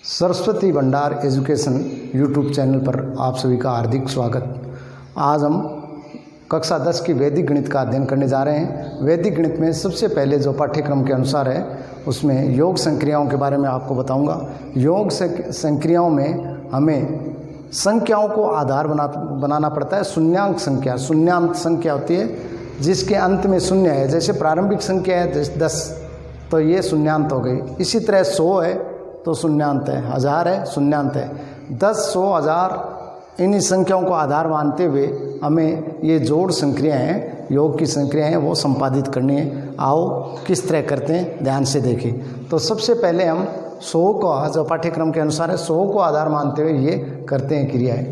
सरस्वती भंडार education YouTube channel पर आप सभी का हार्दिक स्वागत। आज हम कक्षा 10 की वैदिक गणित का अध्ययन करने जा रहे हैं। वैदिक गणित में सबसे पहले जो पाठ्यक्रम के अनुसार है उसमें योग संक्रियाओं के बारे में आपको बताऊंगा। योग संक्रियाओं में हमें संख्याओं को आधार बनाना पड़ता है। शून्यांक संख्या होती है जिसके अंत में शून्य है। जैसे प्रारंभिक संख्या है 10 तो ये शून्यांत हो गई। इसी तरह 100 है तो शून्यांत है, 1000 है शून्यांत है। 10, 100, 1000 इन्हीं संख्याओं को आधार मानते हुए हमें ये जोड़ संक्रियाएं हैं, योग की संक्रियाएं हैं, वो संपादित करनी है। आओ किस तरह करते हैं ध्यान से देखें। तो सबसे पहले हम 100 को, जो पाठ्यक्रम के अनुसार है 100 को आधार मानते हुए ये करते हैं क्रियाएं।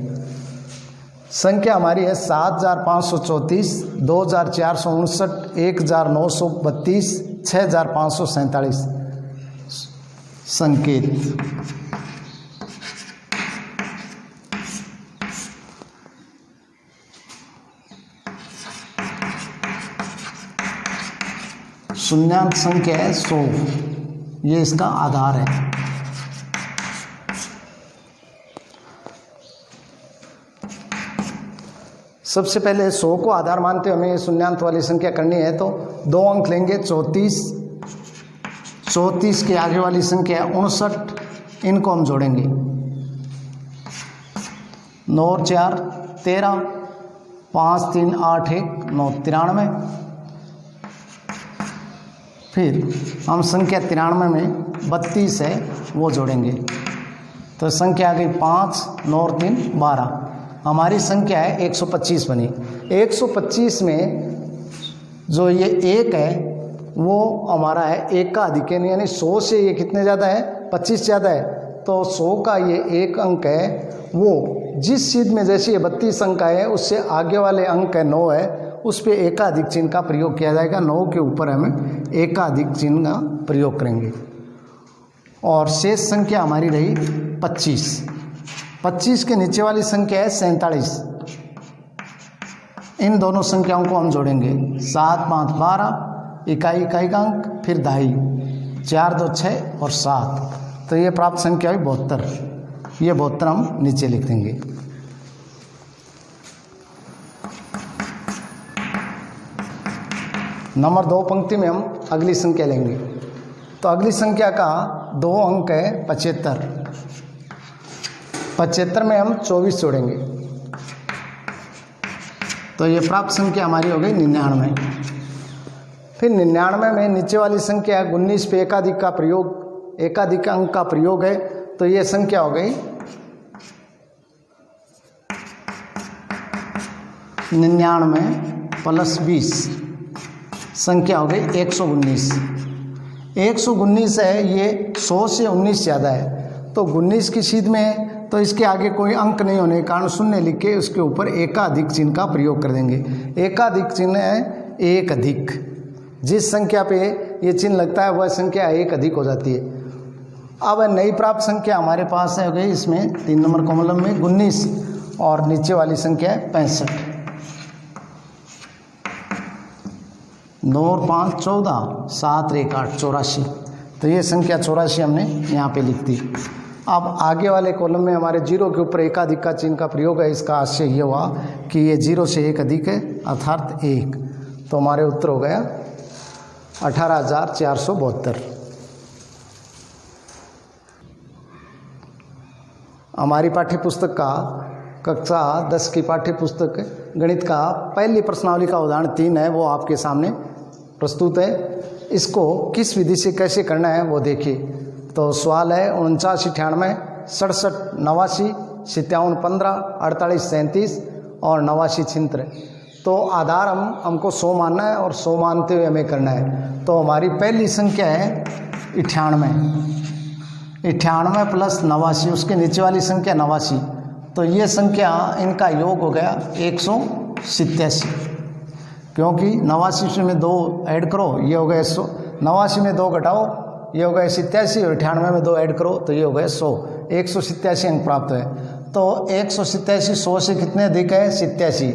संख्या हमारी है 7534, 2459, 1932, 6547। संकेत शून्यांक संख्या है 100, ये इसका आधार है। सबसे पहले 100 को आधार मानते हुए हमें ये शून्यांक वाली संख्या करनी है तो 2 अंक लेंगे। 34 के आगे वाली संख्या 59, इनको हम जोड़ेंगे। 9 और 4 13, 5 3 8 1 9 93। फिर हम संख्या 93 में 32 है वो जोड़ेंगे तो संख्या आ गई 5, 9 और 3 12। हमारी संख्या है 125 बनी। 125 में जो ये 1 है वो हमारा है 1 का अधिक है, यानी 100 से ये कितने ज़्यादा है 25 ज़्यादा है। तो 100 का ये 1 अंक है वो जिस चीज़ में जैसे ये 32 अंक है उससे आगे वाले अंक है 9 है, उस पर एकाधिक चिन्ह का प्रयोग किया जाएगा। 9 के ऊपर हम एकाधिक चिन्ह का प्रयोग करेंगे और शेष संख्या हमारी रही 25। 25 के नीचे वाली संख्या है 47। इन दोनों संख्याओं को हम जोड़ेंगे। 7 5 12, इकाई का अंक, फिर दहाई, 4 2 6 और 7, तो ये प्राप्त संख्या है 72। ये 72 हम नीचे लिख देंगे। नंबर 2 पंक्ति में हम अगली संख्या लेंगे तो अगली संख्या का 2 अंक है 75। 75 में हम 24 जोड़ेंगे तो ये प्राप्त संख्या हमारी हो गई 99। फिर 99 में नीचे वाली संख्या है 19 पे एकाधिक अंक का प्रयोग है तो ये संख्या हो गई 99 प्लस 20, संख्या हो गई 119। 119 है, ये 100 से 19 ज़्यादा है तो 19 की सीध में है तो इसके आगे कोई अंक नहीं होने के कारण शून्य लिख के उसके ऊपर एकाधिक चिन्ह का प्रयोग कर देंगे। एकाधिक चिन्ह है एक अधिक, जिस संख्या पे ये चिन्ह लगता है वह संख्या एक अधिक हो जाती है। अब नई प्राप्त संख्या हमारे पास है हो गई इसमें 3 नंबर कॉलम में 19 और नीचे वाली संख्या है 65। 9 और 5 14, 7 1 8 84, तो ये संख्या 84 हमने यहाँ पे लिख दी। अब आगे वाले कॉलम में हमारे 0 के ऊपर एकाधिक का चिन्ह का प्रयोग है। इसका आशय ये हुआ कि ये 0 से 1 अधिक है अर्थात 1, तो हमारे उत्तर हो गया 18,472। हमारी पाठ्यपुस्तक का कक्षा 10 की पाठ्यपुस्तक गणित का पहली प्रश्नावली का उदाहरण 3 है, वो आपके सामने प्रस्तुत है। इसको किस विधि से कैसे करना है वो देखिए। तो सवाल है 49 98 67 89 57 15 48 37 और 89 76। तो आधार हमको 100 मानना है और 100 मानते हुए हमें करना है। तो हमारी पहली संख्या है 98 प्लस 89, उसके नीचे वाली संख्या 89, तो ये संख्या इनका योग हो गया 187, क्योंकि 89 में 2 ऐड करो ये हो गया 100, 89 में 2 घटाओ ये हो गया 87 और 98 में 2 ऐड करो तो ये हो गया 100। 187 अंक प्राप्त है। तो 187 100 से कितने अधिक है 87।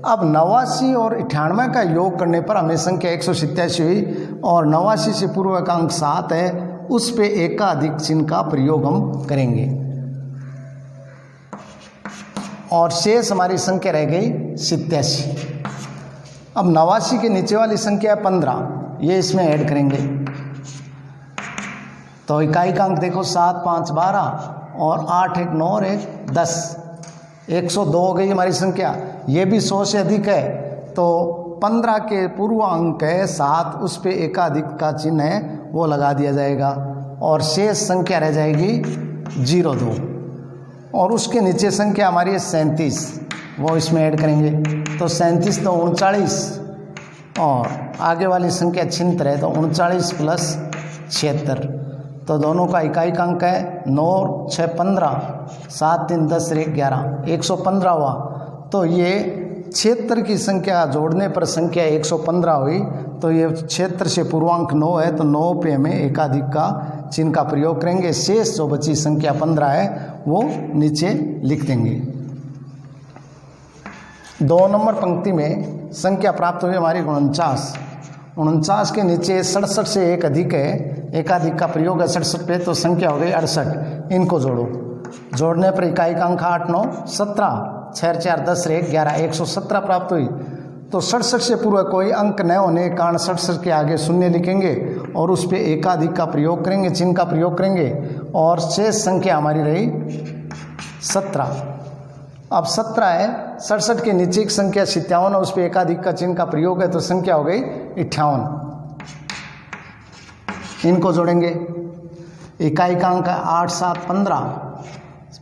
अब 89 और 98 का योग करने पर हमें संख्या 187 हुई और 89 से पूर्व का अंक 7 है, उस पे एकाधिक चिन्ह का प्रयोग हम करेंगे और शेष हमारी संख्या रह गई 87। अब 89 के नीचे वाली संख्या है 15, ये इसमें ऐड करेंगे तो इकाई का अंक देखो 7 5 12 और 8 1 9 और 1 10, 102 हो गई हमारी संख्या। ये भी 100 से अधिक है तो 15 के पूर्व अंक है 7, उस पे एकाधिक का चिन्ह है वो लगा दिया जाएगा और शेष संख्या रह जाएगी 02 और उसके नीचे संख्या हमारी है 37, वो इसमें ऐड करेंगे तो 37 तो 39 और आगे वाली संख्या 76 है तो 39 प्लस 76, तो दोनों का इकाई का अंक है 9 और 6 15, 7 3 10 और 1 11, 115 हुआ। तो ये 76 की संख्या जोड़ने पर संख्या 115 हुई, तो ये 76 से पूर्वांक 9 है तो 9 पे हमें एकाधिक का चिन्ह का प्रयोग करेंगे। शेष जो बची संख्या 15 है वो नीचे लिख देंगे। 2 नंबर पंक्ति में संख्या प्राप्त हुई हमारी 49 के नीचे 67 से एक अधिक है, एकाधिक का प्रयोग है 67 पे तो संख्या हो गई 68। इनको जोड़ो, जोड़ने पर इकाई का अंक 8 9 17, 6 4 10 1 11, 117 प्राप्त हुई। तो 67 से पूर्व कोई अंक न होने के कारण 67 के आगे शून्य लिखेंगे और उस पर एकाधिक का प्रयोग करेंगे, चिन्ह का प्रयोग करेंगे और शेष संख्या हमारी रही 17। अब 17 है, 67 के नीचे की संख्या 57 है, उस पर एकाधिक का चिन्ह का प्रयोग है तो संख्या हो गई 58। इनको जोड़ेंगे, इकाई का अंक है 8 7 15,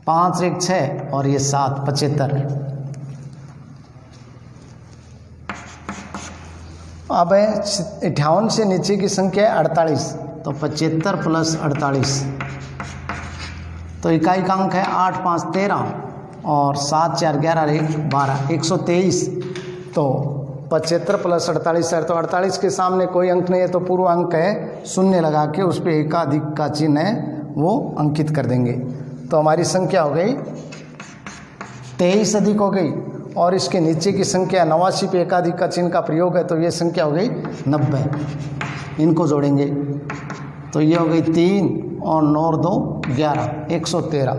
5 1 6 और ये 7 75। अब 58 से नीचे की संख्या है 48 तो 75 प्लस 48, तो इकाई का अंक है 8 5 13 और 7 4 11 1 12, 123। तो 75 प्लस 48 है तो 48 के सामने कोई अंक नहीं है तो पूर्व अंक है शून्य लगा के उस पर एकाधिक का चिन्ह है वो अंकित कर देंगे। तो हमारी संख्या हो गई 23 अधिक हो गई और इसके नीचे की संख्या 89 पे एकाधिक का चिन्ह का प्रयोग है तो ये संख्या हो गई 90। इनको जोड़ेंगे तो ये हो गई 3 और 9 और 2 11, 113।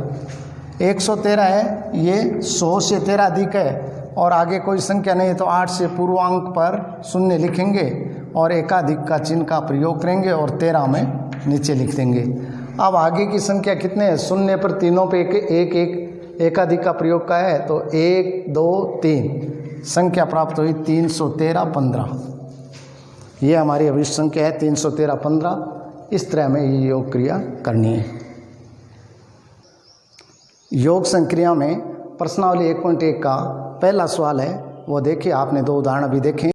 113 है, ये 100 से 13 अधिक है और आगे कोई संख्या नहीं है तो 8 से पूर्वांक पर शून्य लिखेंगे और एकाधिक का चिन्ह का प्रयोग करेंगे और 13 में नीचे लिख देंगे। अब आगे की संख्या कितने हैं? शून्य पर तीनों पे एक एकाधिक का प्रयोग का है तो 1 2 3 संख्या प्राप्त हुई 313 15। ये हमारी अभिष्ट संख्या है 313 15। इस तरह में ये योग क्रिया करनी है। योग संक्रिया में प्रश्नावली 1.1 का पहला सवाल है वो देखिए, आपने 2 उदाहरण अभी देखे।